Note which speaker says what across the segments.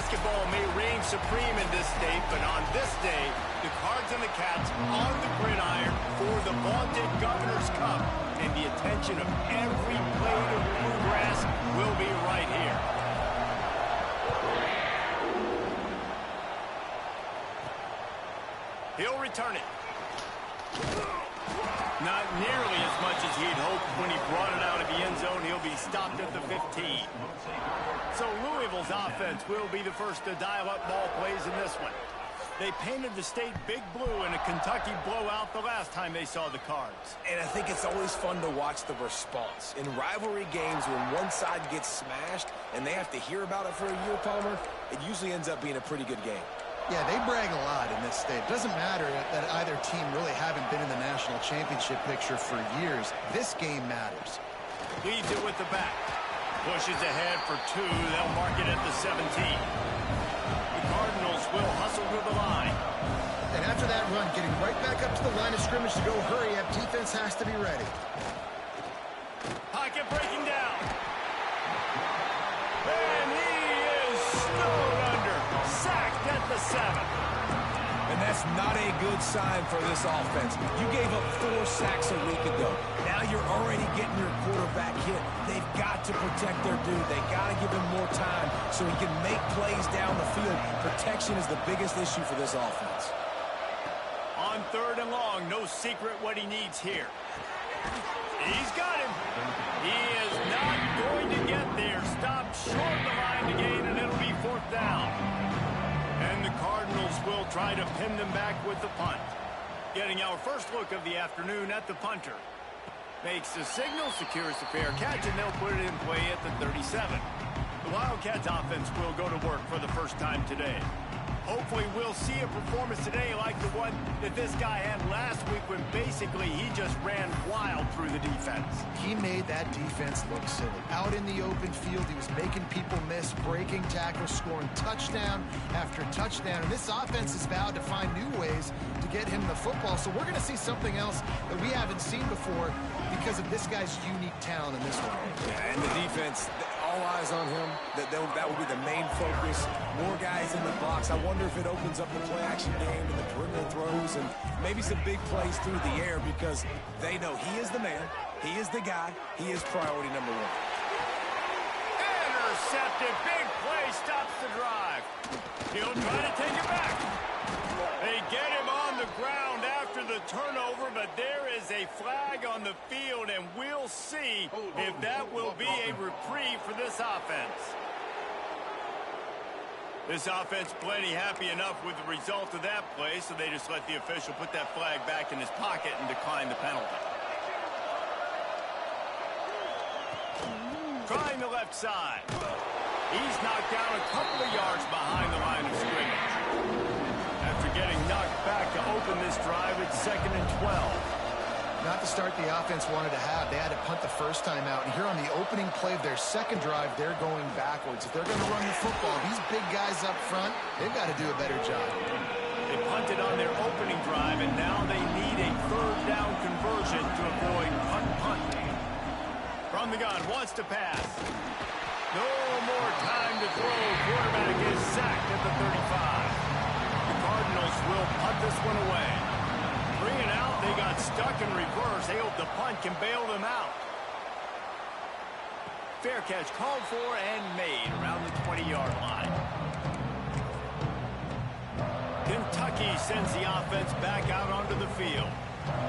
Speaker 1: Basketball may reign supreme in this state, but on this day, the Cards and the Cats on the gridiron for the vaunted Governor's Cup. And the attention of every blade of bluegrass will be right here. He'll return it. Not nearly as much as he'd hoped when he brought it out of the end zone. He'll be stopped at the 15. So Louisville's offense will be the first to dial up ball plays in this one. They painted the state big blue in a Kentucky blowout the last time they saw the Cards.
Speaker 2: And I think it's always fun to watch the response. In rivalry games, when one side gets smashed and they have to hear about it for a year, Palmer, it usually ends up being a pretty good game.
Speaker 3: Yeah, they brag a lot in this state. It doesn't matter that either team really haven't been in the national championship picture for years. This game matters.
Speaker 1: Leads it with the back. Pushes ahead for 2. They'll mark it at the 17. The Cardinals will hustle to the line.
Speaker 3: And after that run, getting right back up to the line of scrimmage to go hurry up, defense has to be ready.
Speaker 1: Pocket breaking down. And he is snowed under. Sacked at the 7.
Speaker 2: And that's not a good sign for this offense. You gave up 4 sacks a week ago. Now you're already getting your quarterback hit. They've got to protect their dude. They got to give him more time so he can make plays down the field. Protection is the biggest issue for this offense.
Speaker 1: On 3rd and long, no secret what he needs here. He's got him. He is not going to get there. Stopped short of the line to gain, and it'll be 4th down. And the Cardinals will try to pin them back with the punt. Getting our first look of the afternoon at the punter. Makes the signal, secures the fair catch, and they'll put it in play at the 37. The Wildcats offense will go to work for the first time today. Hopefully we'll see a performance today like the one that this guy had last week when basically he just ran wild through the defense.
Speaker 3: He made that defense look silly. Out in the open field, he was making people miss, breaking tackles, scoring touchdown after touchdown. And this offense is vowed to find new ways to get him the football. So we're going to see something else that we haven't seen before because of this guy's unique talent in this one.
Speaker 2: Yeah, and the defense, all eyes on him. That will be the main focus. More guys in the box. I wonder if it opens up the play-action game and the perimeter throws and maybe some big plays through the air because they know he is the man, he is the guy, he is priority number 1.
Speaker 1: Intercepted. Big play stops the drive. He'll try to take it back. They get him on the ground after the turnover, but there is a flag on the field, and we'll see if that will be a reprieve for this offense. This offense plenty happy enough with the result of that play, so they just let the official put that flag back in his pocket and decline the penalty. Trying the left side. He's knocked down a couple of yards behind the line of scrimmage. After getting knocked back to open this drive, it's 2nd and 12.
Speaker 3: Not the start the offense wanted to have. They had to punt the first time out. And here on the opening play of their second drive, they're going backwards. If they're going to run the football, these big guys up front, they've got to do a better job.
Speaker 1: They punted on their opening drive, and now they need a 3rd down conversion to avoid punt. From the gun, wants to pass. No more time to throw. Quarterback is sacked at the 35. The Cardinals will punt this one away. Bring it out. They got stuck in reverse. They hope the punt can bail them out. Fair catch called for and made around the 20-yard line. Kentucky sends the offense back out onto the field.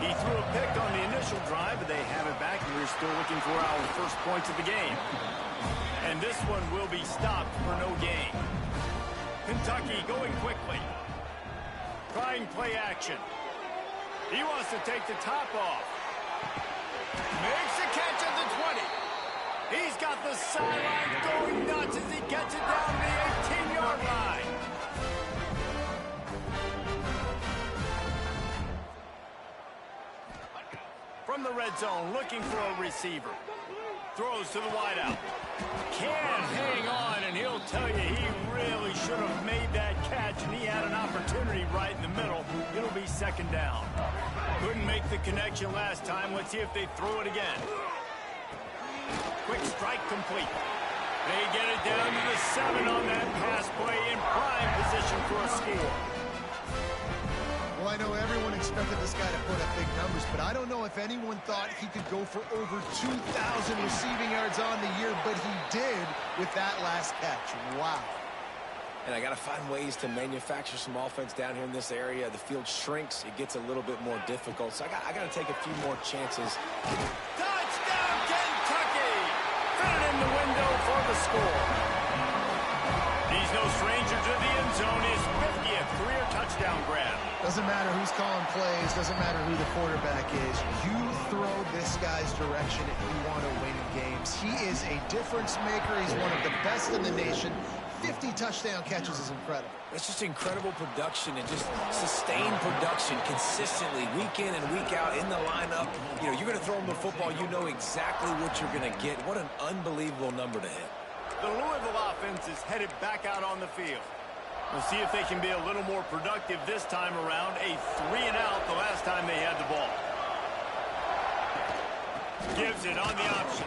Speaker 1: He threw a pick on the initial drive, but they have it back, and we're still looking for our first points of the game. And this one will be stopped for no gain. Kentucky going quickly. Trying play action. He wants to take the top off. Makes a catch at the 20. He's got the sideline going nuts as he gets it down to the 18-yard line. From the red zone, looking for a receiver. Throws to the wideout. Can't hang on, and he'll tell you he really should have made that catch, and he had an opportunity right in the middle. It'll be 2nd down. Couldn't make the connection last time. Let's see if they throw it again. Quick strike complete. They get it down to the 7 on that pass play in a score.
Speaker 3: Well, I know everyone expected this guy to put up big numbers, but I don't know if anyone thought he could go for over 2,000 receiving yards on the year, but he did with that last catch. Wow.
Speaker 2: And I got to find ways to manufacture some offense down here in this area. The field shrinks. It gets a little bit more difficult. So I got to take a few more chances.
Speaker 1: Touchdown, Kentucky! Fit it in the window for the score. He's no stranger to the end zone. His 50th career touchdown grab.
Speaker 3: Doesn't matter who's calling plays. Doesn't matter who the quarterback is. You throw this guy's direction if you want to win games. He is a difference maker. He's one of the best in the nation. 50 touchdown catches is incredible.
Speaker 2: It's just incredible production and just sustained production consistently week in and week out in the lineup. You know, you're going to throw him the football. You know exactly what you're going to get. What an unbelievable number to hit.
Speaker 1: The Louisville offense is headed back out on the field. We'll see if they can be a little more productive this time around. A 3-and-out the last time they had the ball. Gives it on the option.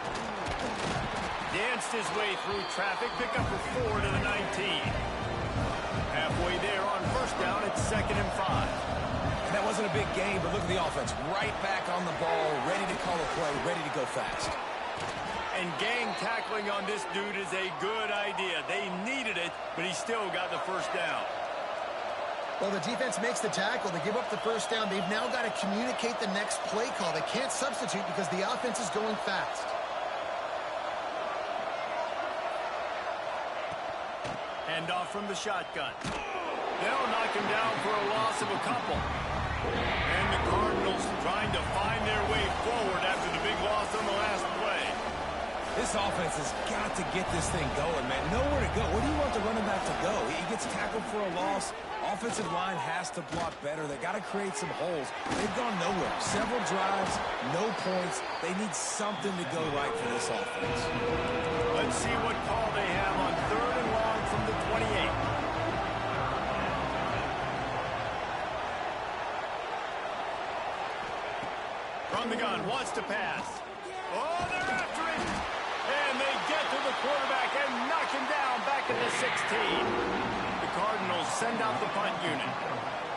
Speaker 1: Danced his way through traffic. Pick up for 4 to the 19. Halfway there on first down. It's 2nd and 5.
Speaker 2: And that wasn't a big gain, but look at the offense. Right back on the ball, ready to call a play, ready to go fast.
Speaker 1: And gang tackling on this dude is a good idea. They needed it, but he still got the first down.
Speaker 3: Well, the defense makes the tackle. They give up the first down. They've now got to communicate the next play call. They can't substitute because the offense is going fast.
Speaker 1: Hand off from the shotgun. They'll knock him down for a loss of a couple. And the Cardinals trying to find their way forward after the big loss on the last play.
Speaker 2: This offense has got to get this thing going, man. Nowhere to go. Where do you want the running back to go? He gets tackled for a loss. Offensive line has to block better. They got to create some holes. They've gone nowhere. Several drives, no points. They need something to go right for this offense.
Speaker 1: Let's see what call they have on 3rd and long from the 28. From the gun, wants to pass. Oh, they're after him. And they get to the quarterback and knock him down back at the 16. The Cardinals send out the punt unit.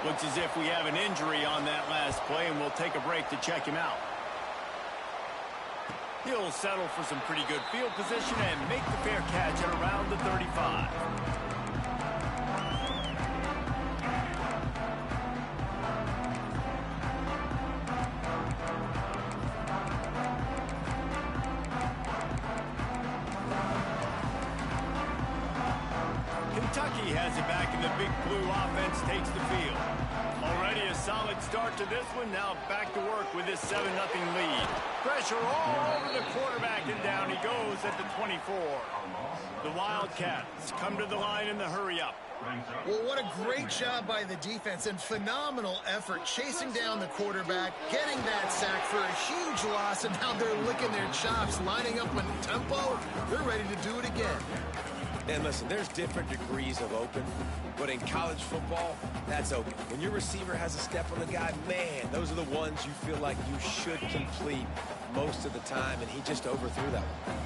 Speaker 1: Looks as if we have an injury on that last play, and we'll take a break to check him out. He'll settle for some pretty good field position and make the fair catch at around the 35. Kentucky has it back, and the big blue offense takes the field. Already a solid start to this one. Now back to work with this 7-0 lead. Pressure all over the quarterback, and down he goes at the 24. The Wildcats come to the line in the hurry-up.
Speaker 3: Well, what a great job by the defense and phenomenal effort chasing down the quarterback, getting that sack for a huge loss, and now they're licking their chops, lining up in tempo. They're ready to do it again.
Speaker 2: And listen, there's different degrees of open, but in college football, that's open. When your receiver has a step on the guy, man, those are the ones you feel like you should complete most of the time, and he just overthrew that one.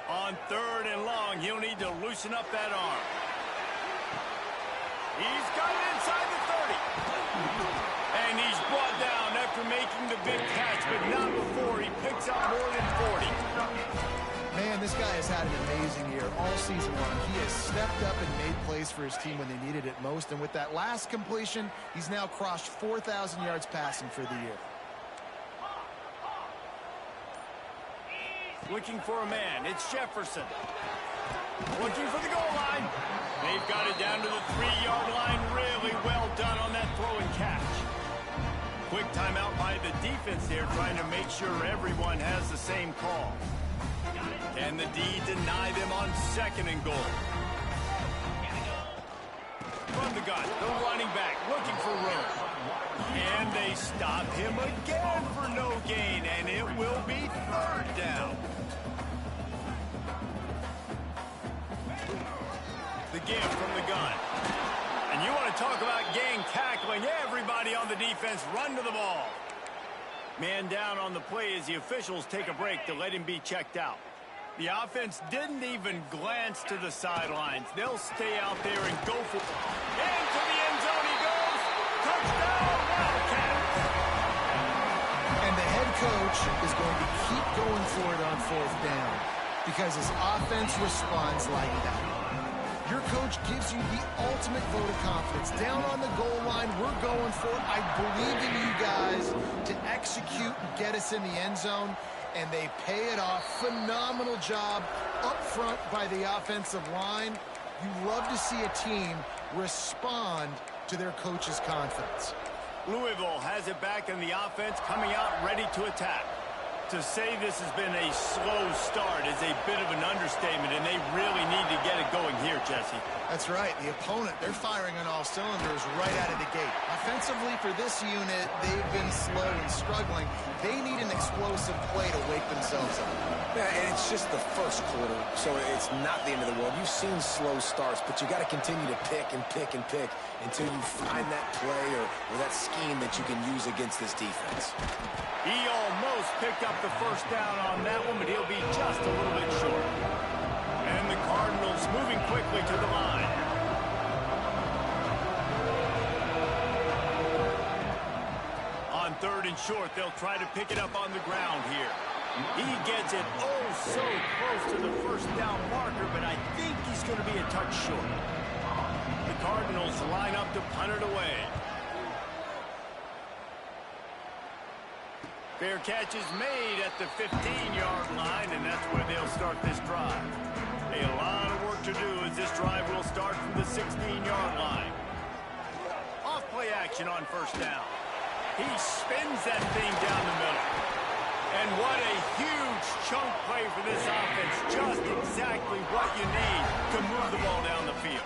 Speaker 1: On 3rd and long, he'll need to loosen up that arm. He's got it inside the 30. And he's brought down after making the big catch, but not before he picks up more than 40.
Speaker 3: Man, this guy has had an amazing year all season long. He has stepped up and made plays for his team when they needed it most. And with that last completion, he's now crossed 4,000 yards passing for the year.
Speaker 1: Looking for a man. It's Jefferson. Looking for the goal line. They've got it down to the 3-yard line. Really well done on that throw and catch. Quick timeout by the defense there, trying to make sure everyone has the same call. And the D deny them on 2nd and goal. From the gun, the running back looking for room. And they stop him again for no gain, and it will be 3rd down. The give from the gun. And you want to talk about gang tackling. Everybody on the defense run to the ball. Man down on the play as the officials take a break to let him be checked out. The offense didn't even glance to the sidelines. They'll stay out there and go for it. Into the end zone he goes. Touchdown, Wildcats.
Speaker 3: And the head coach is going to keep going for it on 4th down because his offense responds like that. Your coach gives you the ultimate vote of confidence. Down on the goal line, we're going for it. I believe in you guys to execute and get us in the end zone. And they pay it off. Phenomenal job up front by the offensive line. You love to see a team respond to their coach's confidence.
Speaker 1: Louisville has it back in the offense, coming out ready to attack. To say this has been a slow start is a bit of an understatement, and they really need to get it going here, Jesse.
Speaker 3: That's right. The opponent, they're firing on all cylinders right out of the gate. Offensively for this unit, they've been slow and struggling. They need an explosive play to wake themselves up.
Speaker 2: Yeah, and it's just the first quarter, so it's not the end of the world. You've seen slow starts, but you got to continue to pick and pick and pick until you find that play or that scheme that you can use against this defense.
Speaker 1: He almost picked up the first down on that one, but he'll be just a little bit short. And the Cardinals moving quickly to the line. On 3rd and short, they'll try to pick it up on the ground here. He gets it oh so close to the first down marker, but I think he's going to be a touch short. The Cardinals line up to punt it away. Fair catch is made at the 15-yard line, and that's where they'll start this drive. A lot of work to do as this drive will start from the 16-yard line. Off play action on 1st down. He spins that thing down the middle. And what a huge chunk play for this offense. Just exactly what you need to move the ball down the field.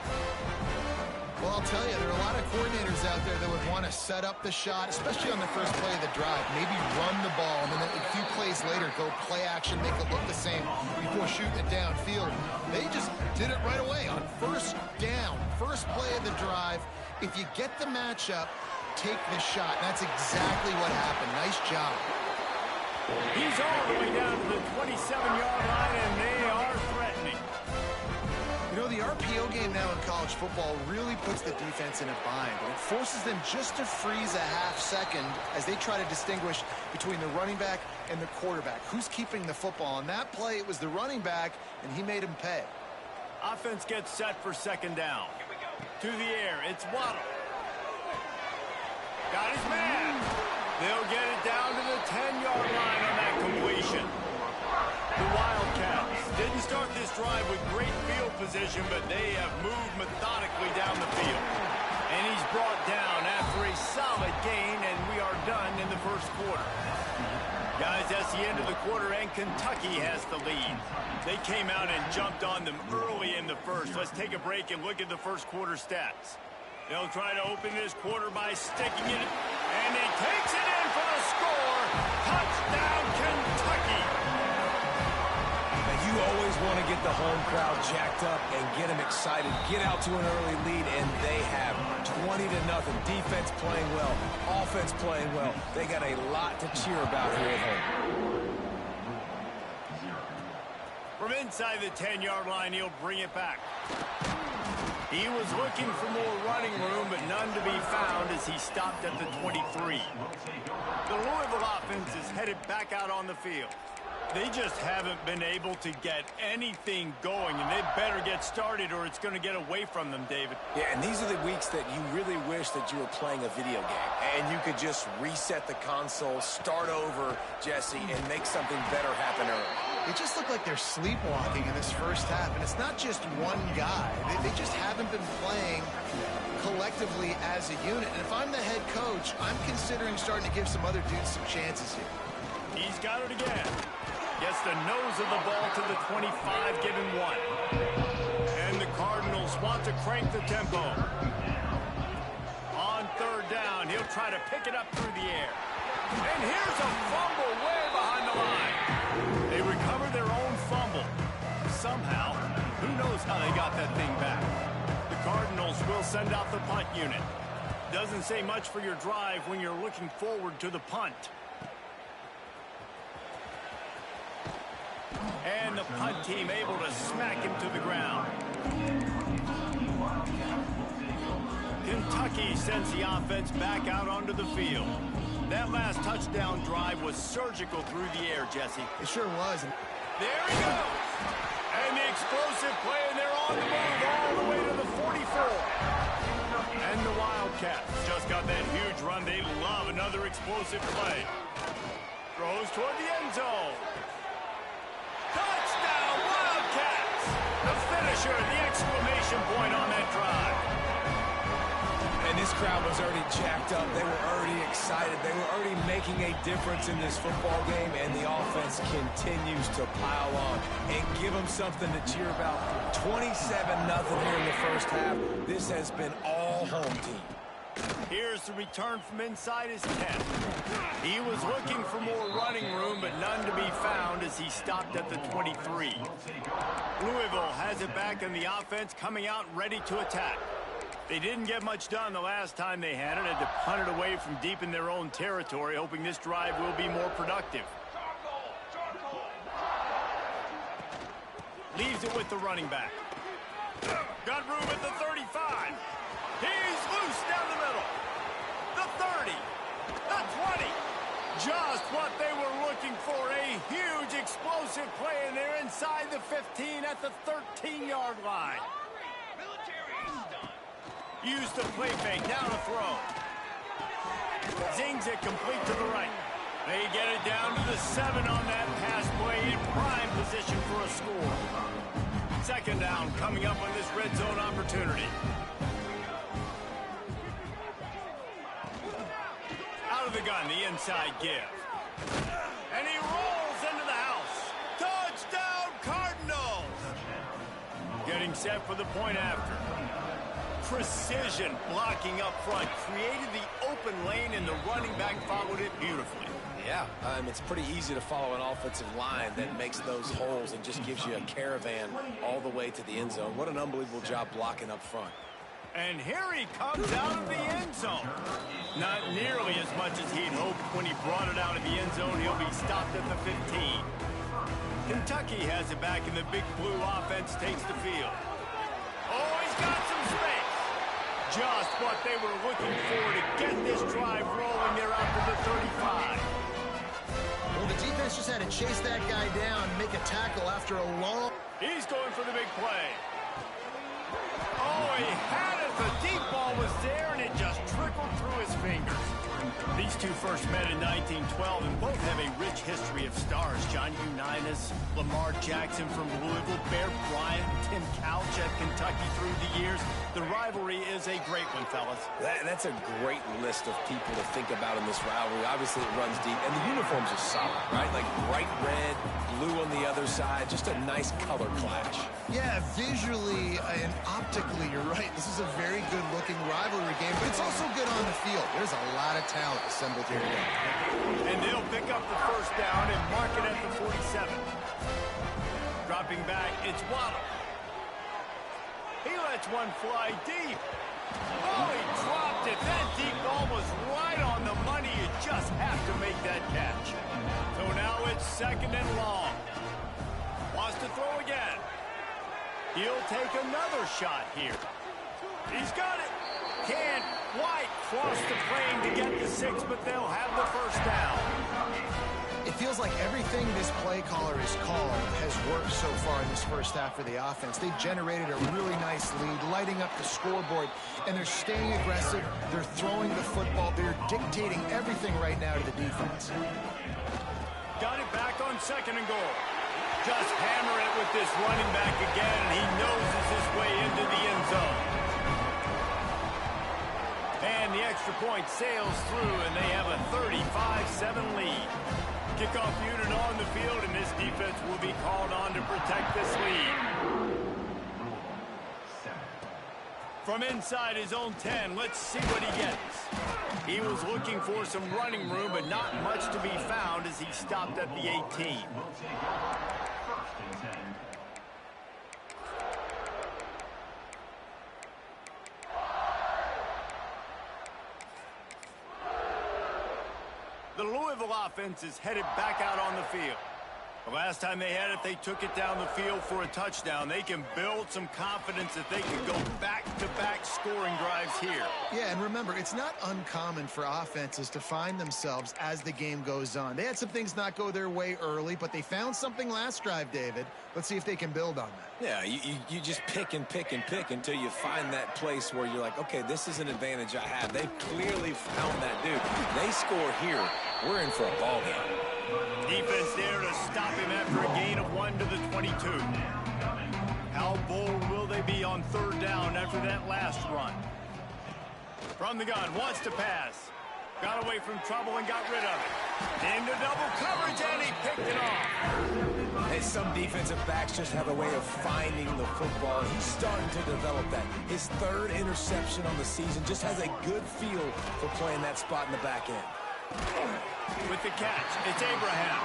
Speaker 3: Well, I'll tell you, there are a lot of coordinators out there that would want to set up the shot, especially on the first play of the drive. Maybe run the ball, and then a few plays later, go play action, make it look the same before shooting it downfield. They just did it right away on 1st down, first play of the drive. If you get the matchup, take the shot. And that's exactly what happened. Nice job.
Speaker 1: He's all the way down to the 27-yard line, and they are threatening.
Speaker 3: You know, the RPO game now in college football really puts the defense in a bind, and it forces them just to freeze a half second as they try to distinguish between the running back and the quarterback. Who's keeping the football? On that play, it was the running back, and he made him pay.
Speaker 1: Offense gets set for 2nd down. To the air, it's Waddle. Got his man. They'll get it down to the 10-yard line on that completion. The Wildcats didn't start this drive with great field position, but they have moved methodically down the field. And he's brought down after a solid gain, and we are done in the 1st quarter. Guys, that's the end of the quarter, and Kentucky has the lead. They came out and jumped on them early in the 1st. Let's take a break and look at the 1st quarter stats. They'll try to open this quarter by sticking it, and he takes it in for the score. Touchdown, Kentucky.
Speaker 2: And you always want to get the home crowd jacked up and get them excited. Get out to an early lead, and they have 20-0. Defense playing well, offense playing well. They got a lot to cheer about here at home.
Speaker 1: From inside the 10-yard line, he'll bring it back. He was looking for more running room, but none to be found as he stopped at the 23. The Louisville offense is headed back out on the field. They just haven't been able to get anything going, and they better get started or it's going to get away from them, David.
Speaker 2: Yeah, and these are the weeks that you really wish that you were playing a video game, and you could just reset the console, start over, Jesse, and make something better happen early.
Speaker 3: It just looked like they're sleepwalking in this 1st half, and it's not just one guy. They just haven't been playing collectively as a unit. And if I'm the head coach, I'm considering starting to give some other dudes some chances here.
Speaker 1: He's got it again. Gets the nose of the ball to the 25, giving 1. And the Cardinals want to crank the tempo. On 3rd down, he'll try to pick it up through the air. And here's a fumble way behind the line. They recover their own fumble. Somehow, who knows how they got that thing back. The Cardinals will send out the punt unit. Doesn't say much for your drive when you're looking forward to the punt. And the punt team able to smack him to the ground. Kentucky sends the offense back out onto the field. That last touchdown drive was surgical through the air, Jesse.
Speaker 3: It sure was.
Speaker 1: There he goes. And the explosive play, and they're on the move all the way to the 44. And the Wildcats just got that huge run. They love another explosive play. Throws toward the end zone. Touchdown, Wildcats! The finisher, the exclamation point on that drive.
Speaker 2: And this crowd was already jacked up. They were already excited. They were already making a difference in this football game, and the offense continues to pile on and give them something to cheer about. 27-0 here in the first half. This has been all home team.
Speaker 1: Here's the return from inside his 10. He was looking for more running room, but none to be found as he stopped at the 23. Louisville has it back in the offense, coming out ready to attack. They didn't get much done the last time they had it. Had to punt it away from deep in their own territory, hoping this drive will be more productive. Leaves it with the running back. Got room at the 35. He's loose down the middle. The 30. The 20. Just what they were looking for. A huge explosive play, and they're inside the 15 at the 13-yard line. Use the play fake. Now to throw. Zings it complete to the right. They get it down to the 7 on that pass play in prime position for a score. Second down coming up on this red zone opportunity. Out of the gun, the inside give. And he rolls into the house. Touchdown, Cardinals! Getting set for the point after. Precision blocking up front. Created the open lane, and the running back followed it beautifully.
Speaker 2: Yeah, it's pretty easy to follow an offensive line that makes those holes and just gives you a caravan all the way to the end zone. What an unbelievable job blocking up front.
Speaker 1: And here he comes out of the end zone. Not nearly as much as he'd hoped when he brought it out of the end zone. He'll be stopped at the 15. Kentucky has it back, and the big blue offense takes the field. Oh, he's got some space. Just what they were looking for to get this drive rolling. They're out to the 35.
Speaker 3: Well, the defense just had to chase that guy down, make a tackle after a long...
Speaker 1: He's going for the big play. Oh, he had it. The deep ball was there, and it just trickled through his fingers. These two first met in 1912, and both have a rich history of stars. John Unitas, Lamar Jackson from Louisville, Bear Bryant, Tim Couch at Kentucky through the years. The rivalry is a great one, fellas.
Speaker 2: That's a great list of people to think about in this rivalry. Obviously, it runs deep, and the uniforms are solid, right? Like bright red, blue on the other side, just a nice color clash.
Speaker 3: Yeah, visually and optically, you're right. This is a very good-looking rivalry game, but it's also good on the field. There's a lot of talent assembled here today.
Speaker 1: And they'll pick up the first down and mark it at the 47. Dropping back, it's Waddle. He lets one fly deep. Oh, he dropped it. That deep ball was right on the money. You just have to make that catch. So now it's second and long. Wants to throw again. He'll take another shot here. He's got it. Can't quite cross the plane to get the 6, but they'll have the first down.
Speaker 3: It feels like everything this play caller has called has worked so far in this first half for the offense. They generated a really nice lead, lighting up the scoreboard, and they're staying aggressive. They're throwing the football. They're dictating everything right now to the defense.
Speaker 1: Got it back on second and goal. Just hammer it with this running back again, and he noses his way into the end zone. And the extra point sails through, and they have a 35-7 lead. Kickoff unit on the field, and this defense will be called on to protect this lead. From inside his own 10, let's see what he gets. He was looking for some running room, but not much to be found as he stopped at the 18. The Louisville offense is headed back out on the field. The last time they had it, they took it down the field for a touchdown. They can build some confidence that they can go back-to-back scoring drives here.
Speaker 3: Yeah, and remember, it's not uncommon for offenses to find themselves as the game goes on. They had some things not go their way early, but they found something last drive, David. Let's see if they can build on that.
Speaker 2: Yeah, you just pick and pick and pick until you find that place where you're like, okay, this is an advantage I have. They've clearly found that dude. They score here, we're in for a ball game.
Speaker 1: Defense there to stop him after a gain of 1 to the 22. How bold will they be on third down after that last run? From the gun, wants to pass. Got away from trouble and got rid of it. Into double coverage, and he picked it off.
Speaker 2: Hey, some defensive backs just have a way of finding the football. He's starting to develop that. His third interception on the season, just has a good feel for playing that spot in the back end.
Speaker 1: With the catch, it's Abraham.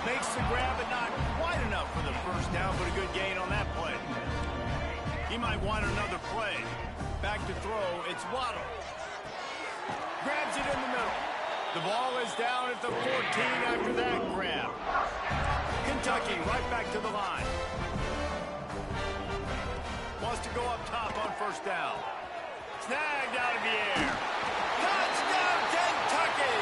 Speaker 1: Makes the grab, but not quite enough for the first down, but a good gain on that play. He might want another play. Back to throw, it's Waddle. Grabs it in the middle. The ball is down at the 14 after that grab. Kentucky right back to the line. Wants to go up top on first down. Snagged out of the air. Touchdown, Kentucky!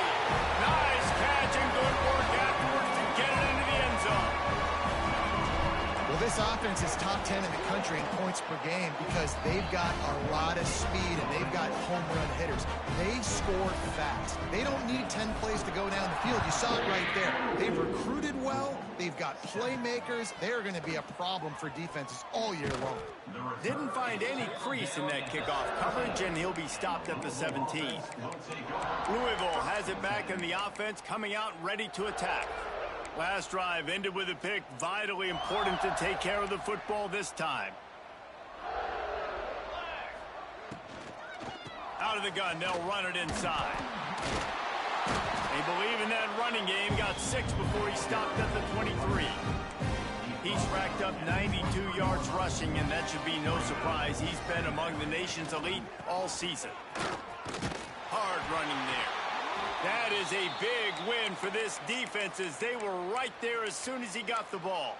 Speaker 1: Nice catch and good work afterwards to get it into the end zone.
Speaker 3: Well, this offense is top 10 in the country in points per game because they've got a lot of speed and they've got home run hitters. They score fast. They don't need 10 plays to go down the field. You saw it right there. They've recruited well. They've got playmakers. They're going to be a problem for defenses all year long.
Speaker 1: Didn't find any crease in that kickoff coverage, and he'll be stopped at the 17. Louisville has it back in the offense, coming out ready to attack. Last drive ended with a pick. Vitally important to take care of the football this time. Out of the gun, they'll run it inside. They believe in that running game. Got 6 before he stopped at the 23. He's racked up 92 yards rushing, and that should be no surprise. He's been among the nation's elite all season. Hard running there. That is a big win for this defense, as they were right there as soon as he got the ball.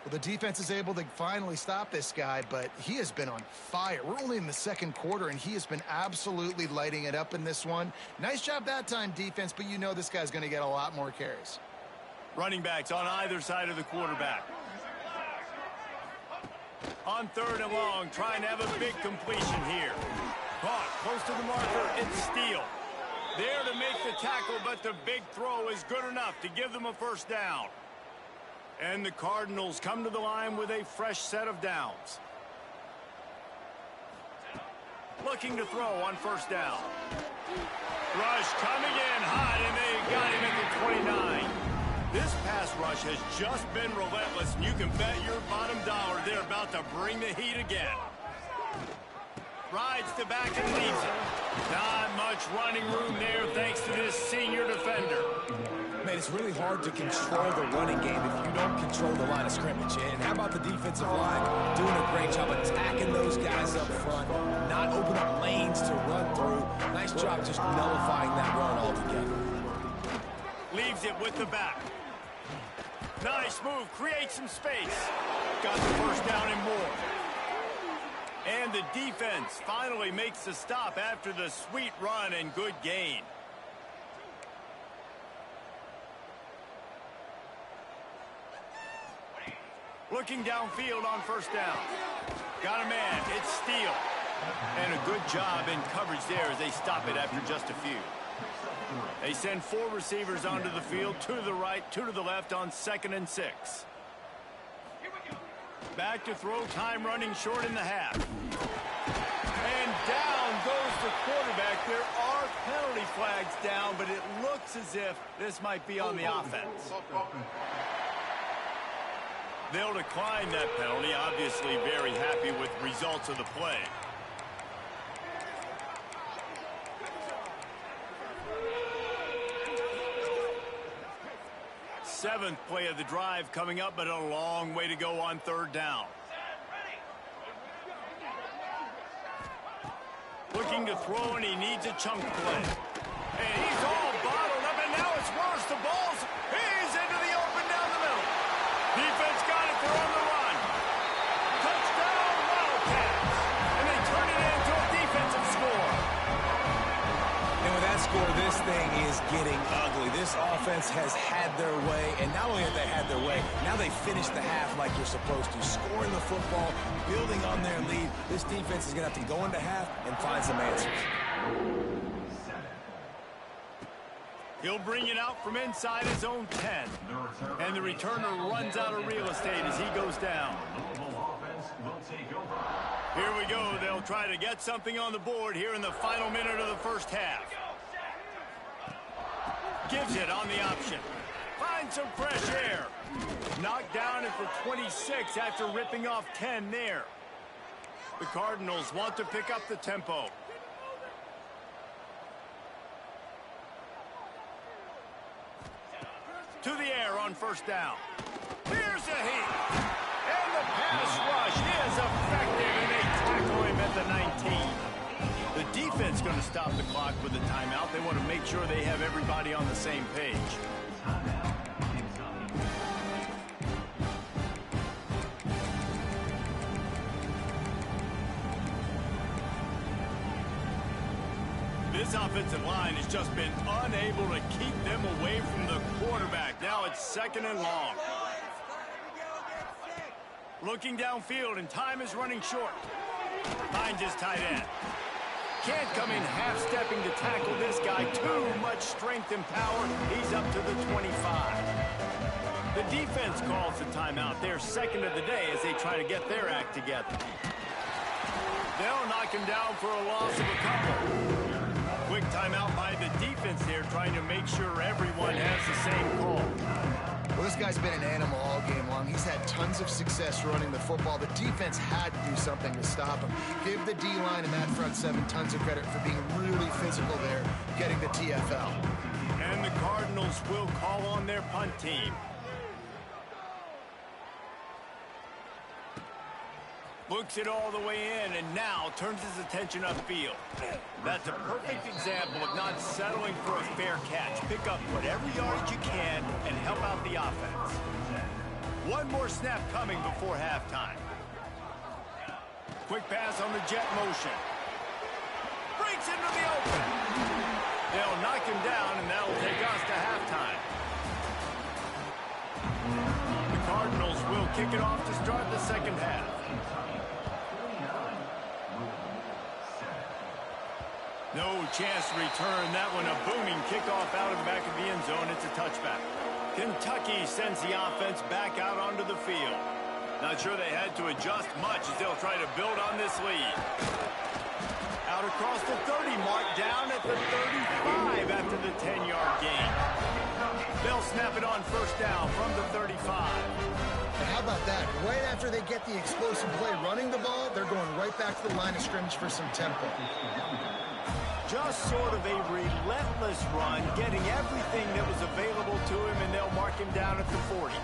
Speaker 3: Well, the defense is able to finally stop this guy, but he has been on fire. We're only in the second quarter, and he has been absolutely lighting it up in this one. Nice job that time, defense, but you know this guy's going to get a lot more carries.
Speaker 1: Running backs on either side of the quarterback. On third and long, trying to have a big completion here. Caught close to the marker, it's Steele. There to make the tackle, but the big throw is good enough to give them a first down. And the Cardinals come to the line with a fresh set of downs. Looking to throw on first down. Rush coming in hot, and they got him at the 29. This pass rush has just been relentless, and you can bet your bottom dollar they're about to bring the heat again. Rides the back and leaves it. Not much running room there thanks to this senior defender.
Speaker 2: Man, it's really hard to control the running game if you don't control the line of scrimmage. And how about the defensive line doing a great job attacking those guys up front, not open up lanes to run through. Nice job just nullifying that run altogether.
Speaker 1: Leaves it with the back. Nice move, creates some space. Got the first down and more. And the defense finally makes the stop after the sweet run and good gain. Looking downfield on first down. Got a man, it's Steele. And a good job in coverage there as they stop it after just a few. They send 4 receivers onto the field, 2 to the right, 2 to the left on 2nd and 6. Back to throw, time running short in the half. And down goes the quarterback. There are penalty flags down, but it looks as if this might be on the offense. They'll decline that penalty, obviously very happy with results of the play. Seventh play of the drive coming up, but a long way to go on third down. Looking to throw, and he needs a chunk play. And he's all bottled up, and now it's worse. The ball's, he's into the open
Speaker 2: score, this thing is getting ugly. This offense has had their way, and not only have they had their way, now they finished the half like you're supposed to, scoring the football, building on their lead. This defense is going to have to go into half and find some answers.
Speaker 1: He'll bring it out from inside his own 10. And the returner runs out of real estate as he goes down. Here we go. They'll try to get something on the board here in the final minute of the first half. Gives it on the option. Finds some fresh air. Knocked down it for 26 after ripping off 10 there. The Cardinals want to pick up the tempo. To the air on first down. Here's a heat. And the pass rush is effective, and they tackle him at the 19. The defense going to stop the clock with a timeout. They want to make sure they have everybody on the same page. This offensive line has just been unable to keep them away from the quarterback. Now it's second and long. Looking downfield, and time is running short. Finds his tight end. Can't come in half-stepping to tackle this guy. Too much strength and power. He's up to the 25. The defense calls the timeout. They're second of the day as they try to get their act together. They'll knock him down for a loss of a couple. Quick timeout by the defense there, trying to make sure everyone has the same call.
Speaker 3: Well, this guy's been an animal all game long. He's had tons of success running the football. The defense had to do something to stop him. Give the D-line and that front seven tons of credit for being really physical there, getting the TFL.
Speaker 1: And the Cardinals will call on their punt team. Looks it all the way in, and now turns his attention upfield. That's a perfect example of not settling for a fair catch. Pick up whatever yardage you can and help out the offense. One more snap coming before halftime. Quick pass on the jet motion. Breaks into the open. They'll knock him down, and that'll take us to halftime. The Cardinals will kick it off to start the second half. No chance to return that one. A booming kickoff out of the back of the end zone. It's a touchback. Kentucky sends the offense back out onto the field. Not sure they had to adjust much as they'll try to build on this lead. Out across the 30 mark, down at the 35 after the 10-yard gain. They'll snap it on first down from the 35.
Speaker 3: And how about that? Right after they get the explosive play running the ball, they're going right back to the line of scrimmage for some tempo.
Speaker 1: Just sort of a relentless run, getting everything that was available to him, and they'll mark him down at the 40.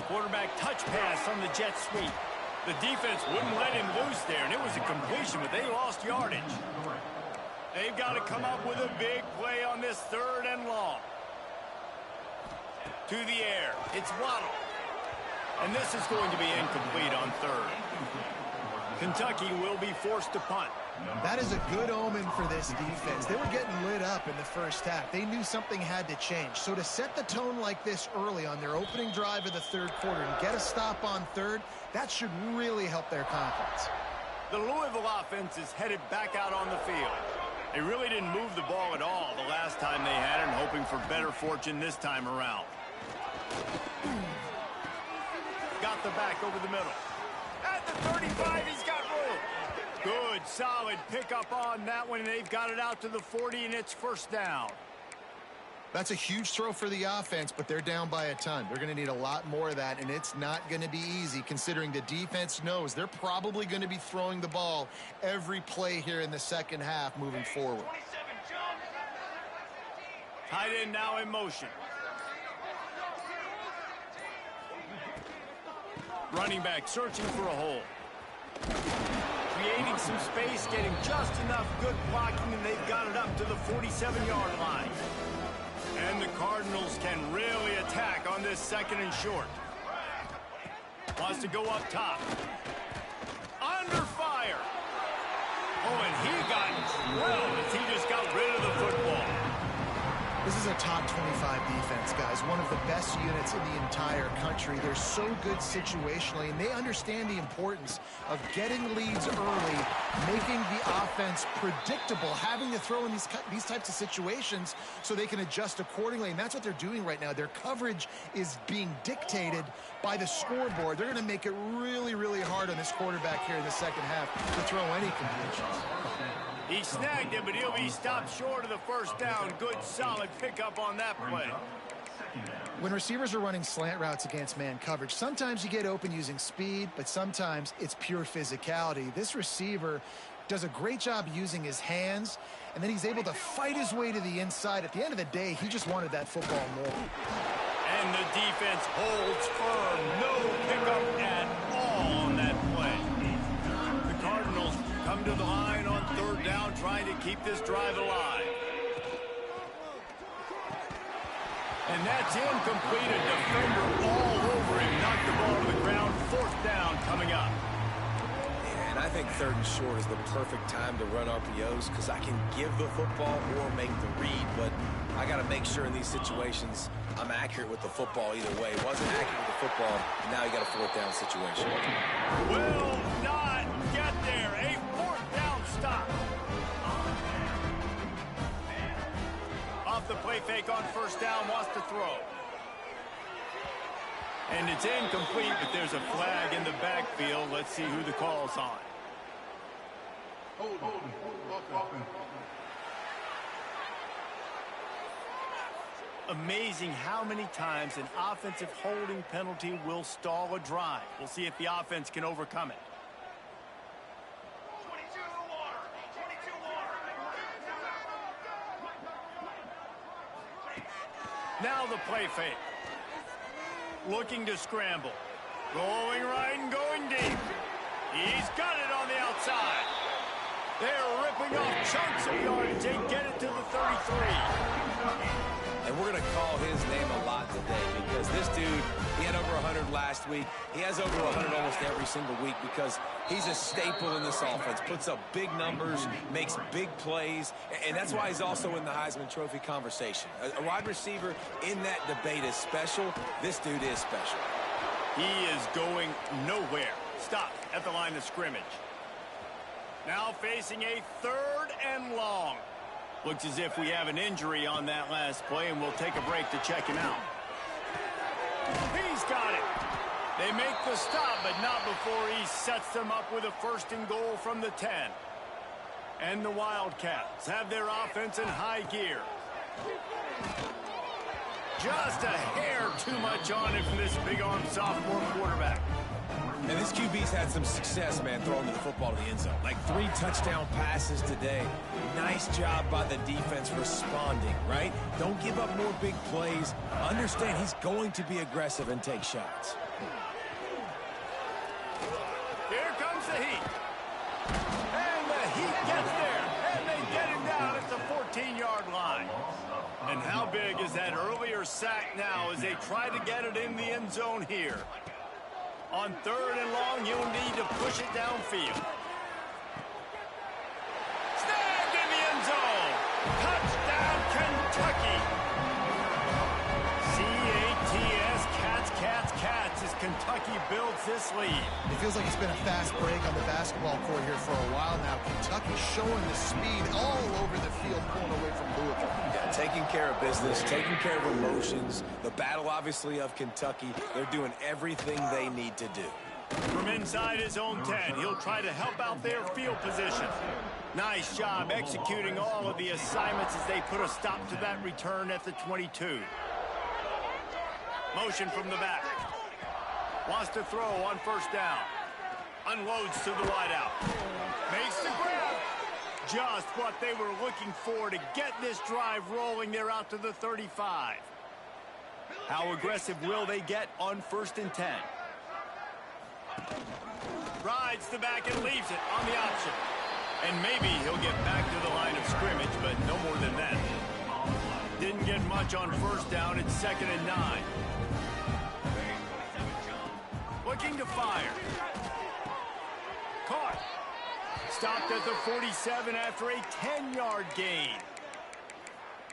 Speaker 1: Quarterback touch pass on the jet sweep. The defense wouldn't let him loose there, and it was a completion, but they lost yardage. They've got to come up with a big play on this third and long. To the air. It's Waddle. And this is going to be incomplete on third. Kentucky will be forced to punt.
Speaker 3: That is a good omen for this defense. They were getting lit up in the first half. They knew something had to change. So to set the tone like this early on their opening drive of the third quarter and get a stop on third, that should really help their confidence.
Speaker 1: The Louisville offense is headed back out on the field. They really didn't move the ball at all the last time they had it, hoping for better fortune this time around. Got the back over the middle. At the 35, he's got room. Good, solid pickup on that one. They've got it out to the 40, and it's first down.
Speaker 3: That's a huge throw for the offense, but they're down by a ton. They're going to need a lot more of that, and it's not going to be easy considering the defense knows they're probably going to be throwing the ball every play here in the second half moving forward.
Speaker 1: Tight end now in motion. Running back searching for a hole. Creating some space, getting just enough good blocking, and they've got it up to the 47-yard line. And the Cardinals can really attack on this second and short. Wants to go up top. Oh, and he got drilled as he just got rid of the football.
Speaker 3: This is a top 25 defense, guys. One of the best units in the entire country. They're so good situationally, and they understand the importance of getting leads early, making the offense predictable, having to throw in these types of situations so they can adjust accordingly. And that's what they're doing right now. Their coverage is being dictated by the scoreboard. They're going to make it really, really hard on this quarterback here in the second half to throw any completions.
Speaker 1: He snagged him, but he'll be stopped short of the first down. Good, solid pickup on that play.
Speaker 3: When receivers are running slant routes against man coverage, sometimes you get open using speed, but sometimes it's pure physicality. This receiver does a great job using his hands, and then he's able to fight his way to the inside. At the end of the day, he just wanted that football more.
Speaker 1: And the defense holds firm. No pickup at all on that play. The Cardinals come to the line on third down, trying to keep this drive alive. And that's incomplete. A defender all over him. Knocked the ball to the ground. Fourth down coming up.
Speaker 2: Yeah, and I think third and short is the perfect time to run RPOs because I can give the football or make the read, but I got to make sure in these situations I'm accurate with the football either way. Wasn't accurate with the football, now you got a fourth down situation.
Speaker 1: Will not get there. A fourth down stop. Off the play fake on first down, wants to throw. And it's incomplete, but there's a flag in the backfield. Let's see who the call's on. Amazing how many times an offensive holding penalty will stall a drive. We'll see if the offense can overcome it. Now the play fake. Looking to scramble. Going right and going deep. He's got it on the outside. They're ripping off chunks of yardage. They get it to the 33.
Speaker 2: And we're going to call his name a lot today because this dude, he had over 100 last week. He has over 100 almost every single week because he's a staple in this offense. Puts up big numbers, makes big plays, and that's why he's also in the Heisman Trophy conversation. A wide receiver in that debate is special. This dude is special.
Speaker 1: He is going nowhere. Stop at the line of scrimmage. Now facing a third and long. Looks as if we have an injury on that last play, and we'll take a break to check him out. He's got it. They make the stop, but not before he sets them up with a first and goal from the 10. And the Wildcats have their offense in high gear. Just a hair too much on it from this big-arm sophomore quarterback.
Speaker 2: And this QB's had some success, man, throwing the football to the end zone. Like 3 touchdown passes today. Nice job by the defense responding, right? Don't give up more big plays. Understand he's going to be aggressive and take shots.
Speaker 1: Here comes the Heat. And the Heat gets there. And they get him down at the 14-yard line. And how big is that earlier sack now as they try to get it in the end zone here? On third and long, you'll need to push it downfield. Snagged in the end zone. Touchdown, Kentucky. C-A-T-S, Cats, as Kentucky builds this lead.
Speaker 3: It feels like it's been a fast break on the basketball court here for a while now. Kentucky showing the speed all over the field, pulling away from Louisville.
Speaker 2: Yeah, taking care of business, taking care of emotions. The battle, obviously, of Kentucky. They're doing everything they need to do.
Speaker 1: From inside his own 10, he'll try to help out their field position. Nice job executing all of the assignments as they put a stop to that return at the 22. Motion from the back. Wants to throw on first down. Unloads to the wideout. Makes the grab. Just what they were looking for to get this drive rolling. They're out to the 35. How aggressive will they get on first and 10? Rides the back and leaves it on the option. And maybe he'll get back to the line of scrimmage, but no more than that. Didn't get much on first down. It's 2nd and 9. Looking to fire. Caught. stopped at the 47 after a 10-yard gain.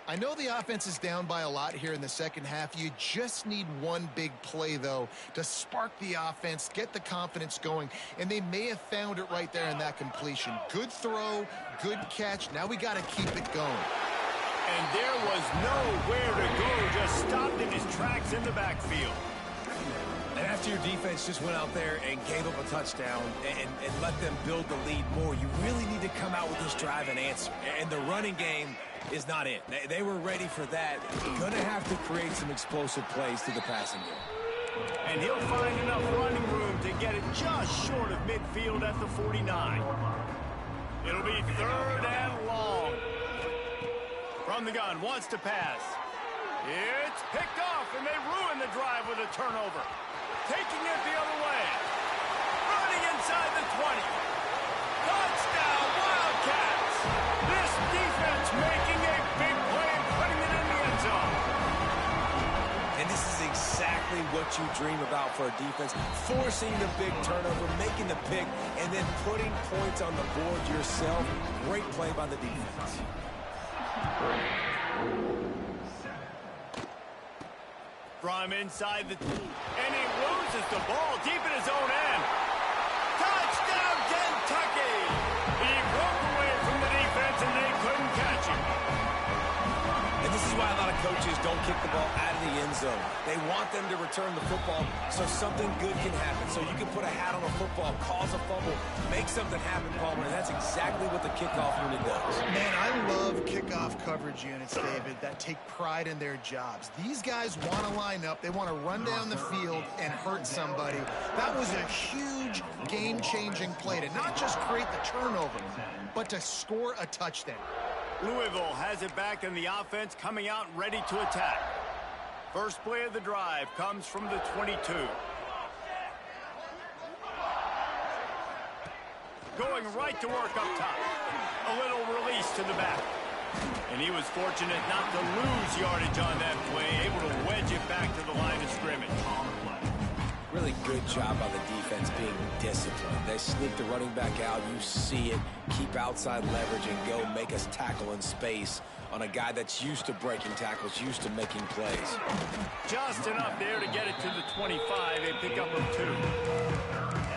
Speaker 3: I know the offense is down by a lot here in the second half. You just need one big play, though, to spark the offense, get the confidence going, and they may have found it right there in that completion. Good throw, good catch. Now we got to keep it going.
Speaker 1: And there was nowhere to go, just stopped in his tracks in the backfield.
Speaker 2: And after your defense just went out there and gave up a touchdown and let them build the lead more, you really need to come out with this drive and answer. And the running game is not it. They were ready for that. Going to have to create some explosive plays to the passing game.
Speaker 1: And he'll find enough running room to get it just short of midfield at the 49. It'll be 3rd and long. From the gun, wants to pass. It's picked off, and they ruin the drive with a turnover. Taking it the other way. Running inside the 20. Touchdown, Wildcats! This defense making a big play and putting it in the end zone.
Speaker 2: And this is exactly what you dream about for a defense. Forcing the big turnover, making the pick, and then putting points on the board yourself. Great play by the defense.
Speaker 1: From inside and he loses the ball deep in his own end. Touchdown, Kentucky! He broke away from the defense and they couldn't catch him.
Speaker 2: And this is why a lot of coaches don't kick the ball out of the end zone. They want them to return the football so something good can happen. So you can put a hat on a football, cause a fumble, make something happen, Palmer, and that's exactly what the kickoff unit does.
Speaker 3: Man, I love kickoff coverage units, David, that take pride in their jobs. These guys want to line up. They want to run down the field and hurt somebody. That was a huge game-changing play to not just create the turnover, but to score a touchdown.
Speaker 1: Louisville has it back in the offense, coming out ready to attack. First play of the drive comes from the 22. Going right to work up top. A little release to the back. And he was fortunate not to lose yardage on that play, able to wedge it back to the line of scrimmage.
Speaker 2: Really good job by the defense being disciplined. They sneak the running back out. You see it. Keep outside leverage and go make us tackle in space on a guy that's used to breaking tackles, used to making plays.
Speaker 1: Just enough there to get it to the 25 and pick up a 2.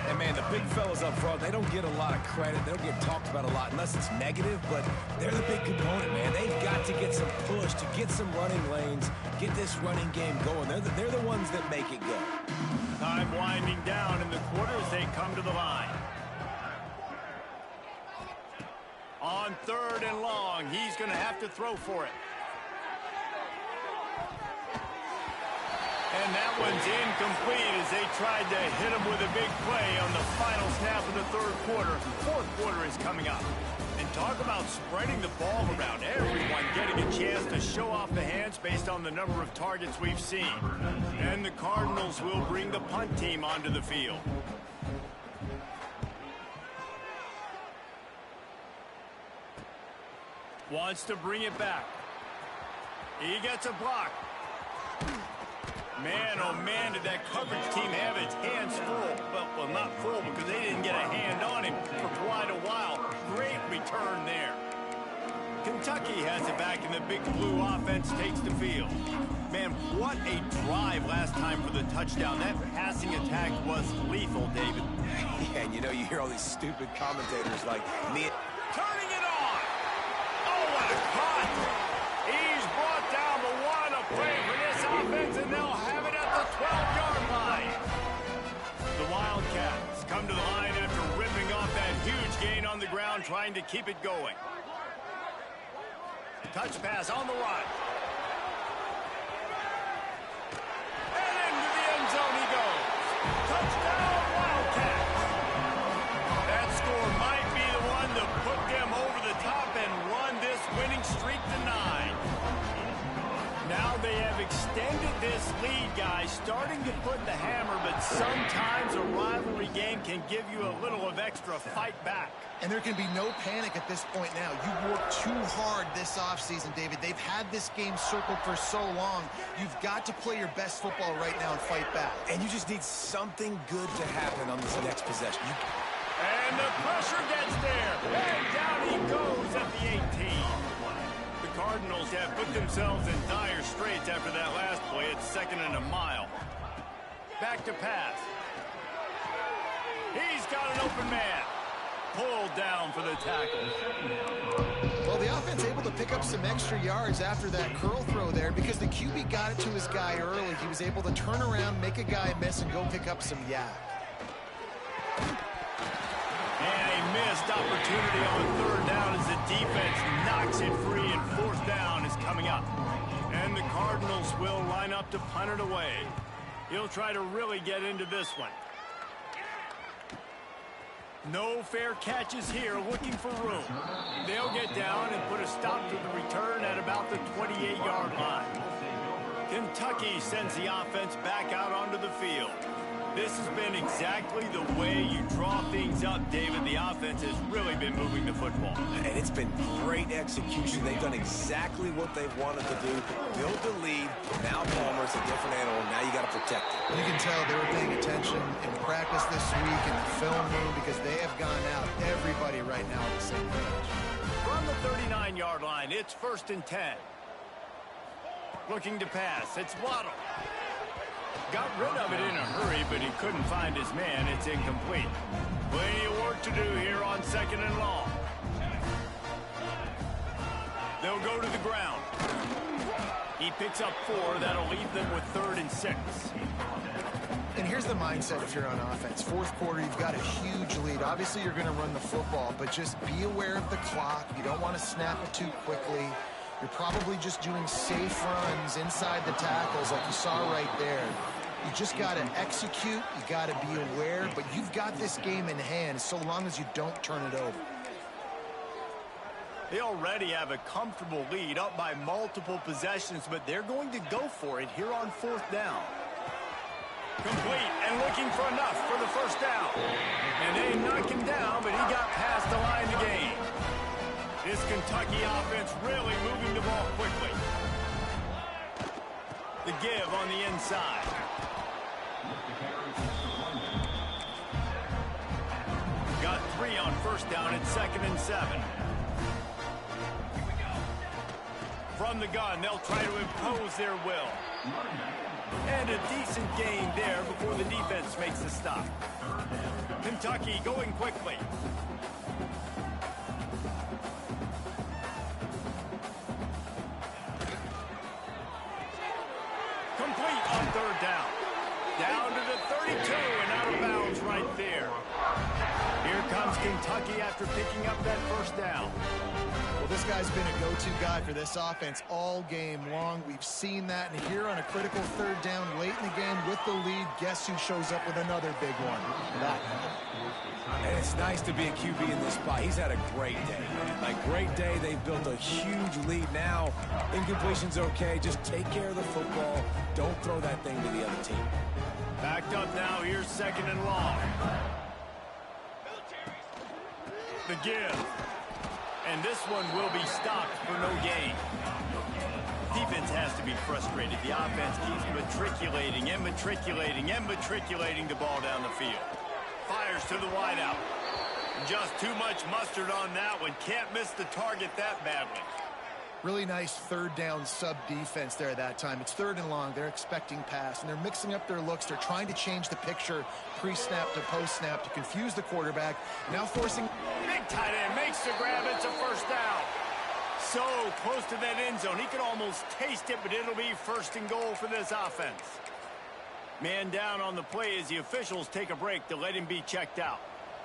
Speaker 2: And, man, the big fellas up front, they don't get a lot of credit. They don't get talked about a lot unless it's negative, but they're the big component, man. They've got to get some push, to get some running lanes, get this running game going. They're the ones that make it go.
Speaker 1: Time winding down in the quarter as they come to the line. On 3rd and long, he's going to have to throw for it. And that one's incomplete as they tried to hit him with a big play on the final snap of the 3rd quarter. 4th quarter is coming up. And talk about spreading the ball around. Everyone getting a chance to show off the hands based on the number of targets we've seen. And the Cardinals will bring the punt team onto the field. Wants to bring it back. He gets a block. Man, oh man, did that coverage team have its hands full. Well, not full because they didn't get a hand on him for quite a while. Great return there. Kentucky has it back, and the big blue offense takes the field. Man, what a drive last time for the touchdown. That passing attack was lethal, David.
Speaker 2: Yeah, and you know, you hear all these stupid commentators like me.
Speaker 1: Turning it on. Oh, what a cut. He's brought down the one, a play for this offense, and they'll have it at the 12-yard line. The Wildcats come to the line after ripping off that huge gain on the ground, trying to keep it going. Touch pass on the run. And into the end zone he goes. Touchdown, Wildcats. That score might be the one to put them over the top and run this winning streak to 9. Now they have extended this lead, guys, starting to put the hammer, but sometimes a rivalry game can give you a little of extra fight back.
Speaker 3: And there can be no panic at this point now. You worked too hard this offseason, David. They've had this game circled for so long. You've got to play your best football right now and fight back.
Speaker 2: And you just need something good to happen on this next possession.
Speaker 1: And the pressure gets there. And down he goes at the 18. The Cardinals have put themselves in dire straits after that last play. It's 2nd and a mile. Back to pass. He's got an open man. Pulled down for the tackle.
Speaker 3: Well, the offense able to pick up some extra yards after that curl throw there because the QB got it to his guy early. He was able to turn around, make a guy miss, and go pick up some yak.
Speaker 1: And a missed opportunity on 3rd down as the defense knocks it free, and 4th down is coming up. And the Cardinals will line up to punt it away. He'll try to really get into this one. No fair catches here, looking for room. They'll get down and put a stop to the return at about the 28-yard line. Kentucky sends the offense back out onto the field. This has been exactly the way you draw things up, David. The offense has really been moving the football.
Speaker 2: And it's been great execution. They've done exactly what they've wanted to do. Build the lead. Now Palmer's a different animal. Now you got to protect it.
Speaker 3: You can tell they were paying attention in practice this week in the film room because they have gone out, everybody right now on the same page.
Speaker 1: From the 39-yard line, it's 1st and 10. Looking to pass. It's Waddle. Got rid of it in a hurry, but he couldn't find his man. It's incomplete. Plenty of work to do here on 2nd and long. They'll go to the ground. He picks up 4. That'll leave them with 3rd and 6.
Speaker 3: And here's the mindset if you're on offense. 4th quarter, you've got a huge lead. Obviously, you're going to run the football, but just be aware of the clock. You don't want to snap it too quickly. You're probably just doing safe runs inside the tackles like you saw right there. You just got to execute. You got to be aware, but you've got this game in hand so long as you don't turn it over.
Speaker 1: They already have a comfortable lead up by multiple possessions, but they're going to go for it here on 4th down. Complete and looking for enough for the 1st down. And they knock him down, but he got past the line to gain. This Kentucky offense really moving the ball quickly. The give on the inside. Got 3 on 1st down at 2nd and 7. From the gun, they'll try to impose their will. And a decent gain there before the defense makes the stop. Kentucky going quickly. Complete on 3rd down. Down to the 32 and out of bounds right there. Here comes Kentucky after picking up that 1st down.
Speaker 3: Well, this guy's been a go-to guy for this offense all game long. We've seen that, and here on a critical 3rd down late in the game with the lead, guess who shows up with another big one? That.
Speaker 2: And it's nice to be a QB in this spot. He's had a great day, man. A great day. They've built a huge lead now. Incompletion's okay. Just take care of the football. Don't throw that thing to the other team.
Speaker 1: Backed up now. Here's 2nd and long. The give. And this one will be stopped for no gain. Defense has to be frustrated. The offense keeps matriculating and matriculating and matriculating the ball down the field. Fires to the wideout. Just too much mustard on that one. Can't miss the target that badly.
Speaker 3: Really nice 3rd down sub defense there that time. It's 3rd and long. They're expecting pass, and they're mixing up their looks. They're trying to change the picture pre-snap to post-snap to confuse the quarterback. Now forcing...
Speaker 1: Big tight end makes the grab. It's a 1st down. So close to that end zone. He could almost taste it, but it'll be 1st and goal for this offense. Man down on the play as the officials take a break to let him be checked out.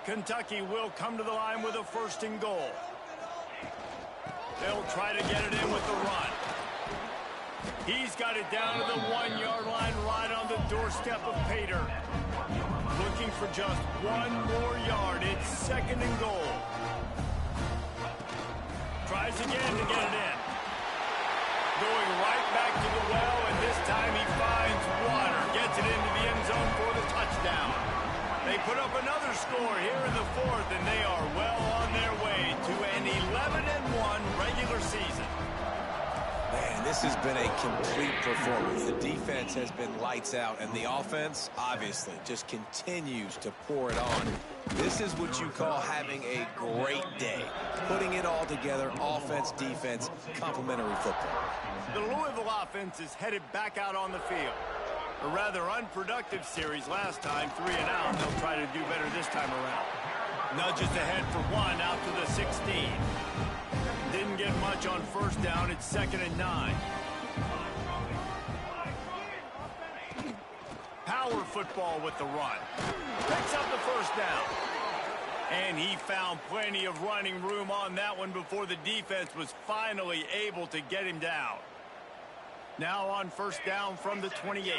Speaker 1: Kentucky will come to the line with a 1st and goal. They'll try to get it in with the run. He's got it down to the 1-yard line right on the doorstep of Pater. Looking for just 1 more yard. It's 2nd and goal. Tries again to get it in. Going right back to the well, and this time he finds water. Gets it into the end zone for the touchdown. They put up another score here in the 4th, and they are well on their way to an 11-1 regular season.
Speaker 2: Man, this has been a complete performance. The defense has been lights out, and the offense, obviously, just continues to pour it on. This is what you call having a great day. Putting it all together, offense, defense, complementary football.
Speaker 1: The Louisville offense is headed back out on the field. A rather unproductive series last time, 3 and out. They'll try to do better this time around. Nudges ahead for 1 out to the 16. Didn't get much on first down. It's 2nd and 9. Power football with the run. Picks up the first down. And he found plenty of running room on that one before the defense was finally able to get him down. Now on first down from the 28.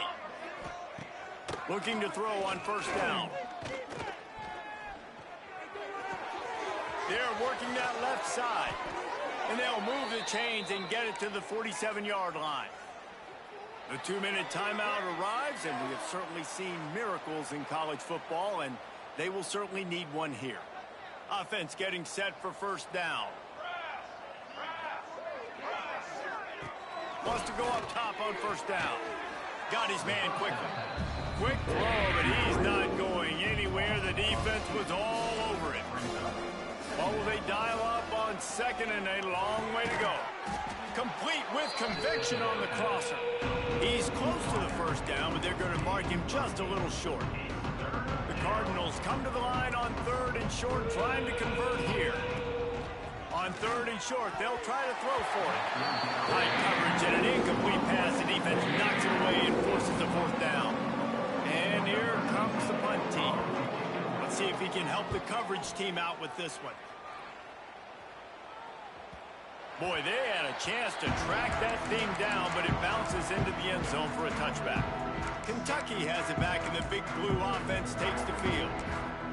Speaker 1: Looking to throw on first down. They're working that left side. And they'll move the chains and get it to the 47-yard line. The 2-minute timeout arrives, and we have certainly seen miracles in college football, and they will certainly need one here. Offense getting set for first down. Wants to go up top on first down. Got his man quickly. Quick throw, but he's not going anywhere. The defense was all over him. Or will they dial up on 2nd and a long way to go? Complete with conviction on the crosser. He's close to the first down, but they're going to mark him just a little short. The Cardinals come to the line on 3rd and short, trying to convert here. On 3rd and short, they'll try to throw for it. High coverage and an incomplete pass. The defense knocks it away and forces the 4th down. And here comes the punt team. Let's see if he can help the coverage team out with this one. Boy, they had a chance to track that thing down, but it bounces into the end zone for a touchback. Kentucky has it back, and the big blue offense takes the field.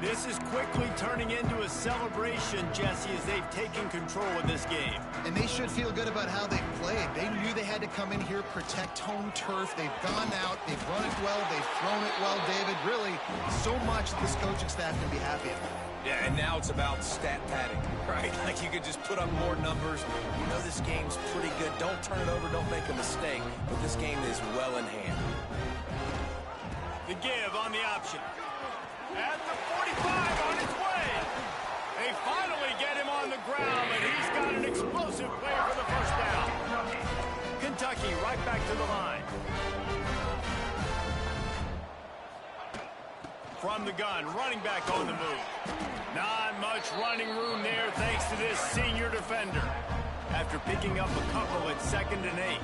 Speaker 1: This is quickly turning into a celebration, Jesse, as they've taken control of this game.
Speaker 3: And they should feel good about how they played. They knew they had to come in here, protect home turf. They've gone out, they've run it well, they've thrown it well, David. Really, so much that this coaching staff can be happy about.
Speaker 2: Yeah, and now it's about stat padding, right? Like you could just put up more numbers. You know this game's pretty good. Don't turn it over, don't make a mistake. But this game is well in hand.
Speaker 1: The give on the option. At the 45 on his way. They finally get him on the ground, but he's got an explosive play for the first down. Kentucky right back to the line. From the gun, running back on the move. Not much running room there thanks to this senior defender. After picking up a couple at 2nd and 8.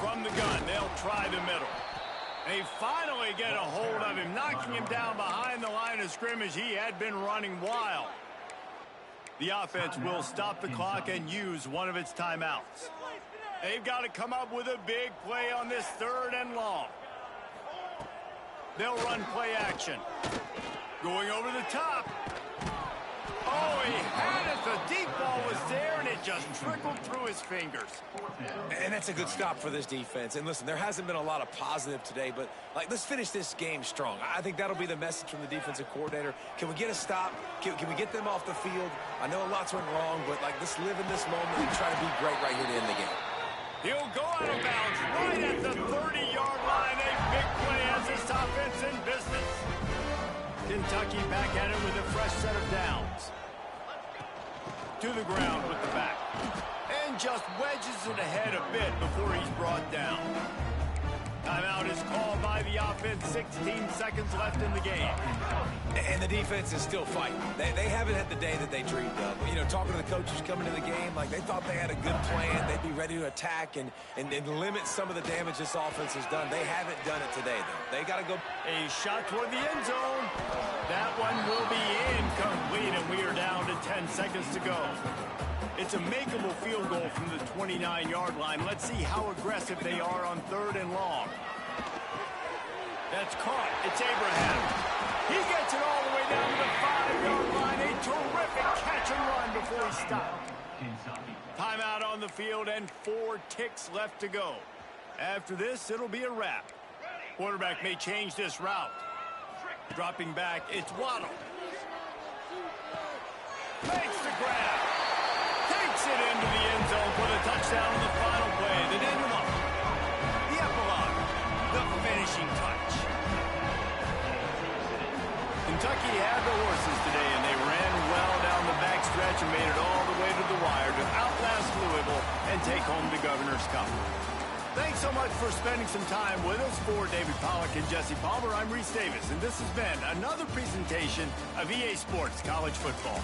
Speaker 1: From the gun, they'll try the middle. They finally get a hold of him, knocking him down behind the line of scrimmage. He had been running wild. The offense will stop the clock and use one of its timeouts. They've got to come up with a big play on this 3rd and long. They'll run play action. Going over the top. Oh, he had it. The deep ball was there, and it just trickled through his fingers.
Speaker 2: And that's a good stop for this defense. And listen, there hasn't been a lot of positive today, but let's finish this game strong. I think that'll be the message from the defensive coordinator. Can we get a stop? Can we get them off the field? I know lots went wrong, but let's live in this moment and try to be great right here to end the game.
Speaker 1: He'll go out of bounds right at the 30-yard line. A big play as this offense in business. Kentucky back at it with a fresh set of downs. To the ground with the back. And just wedges it ahead a bit before he's brought down. Timeout is called by the offense. 16 seconds left in the game.
Speaker 2: And the defense is still fighting. They haven't had the day that they dreamed of. You know, talking to the coaches coming to the game, they thought they had a good plan. They'd be ready to attack and limit some of the damage this offense has done. They haven't done it today, though. They got to go.
Speaker 1: A shot toward the end zone. That one will be incomplete, and we are down to 10 seconds to go. It's a makeable field goal from the 29-yard line. Let's see how aggressive they are on 3rd and long. That's caught. It's Abraham. He gets it all the way down to the 5-yard line. A terrific catch and run before he stopped. Timeout on the field and 4 ticks left to go. After this, it'll be a wrap. Quarterback may change this route. Dropping back, it's Waddle. Makes the grab. Takes it into the end zone for the touchdown on the final play. The denouement, the epilogue, the finishing touch. Kentucky had the horses today, and they ran well down the backstretch and made it all the way to the wire to outlast Louisville and take home the Governor's Cup. Thanks so much for spending some time with us. For David Pollack and Jesse Palmer, I'm Reese Davis, and this has been another presentation of EA Sports College Football.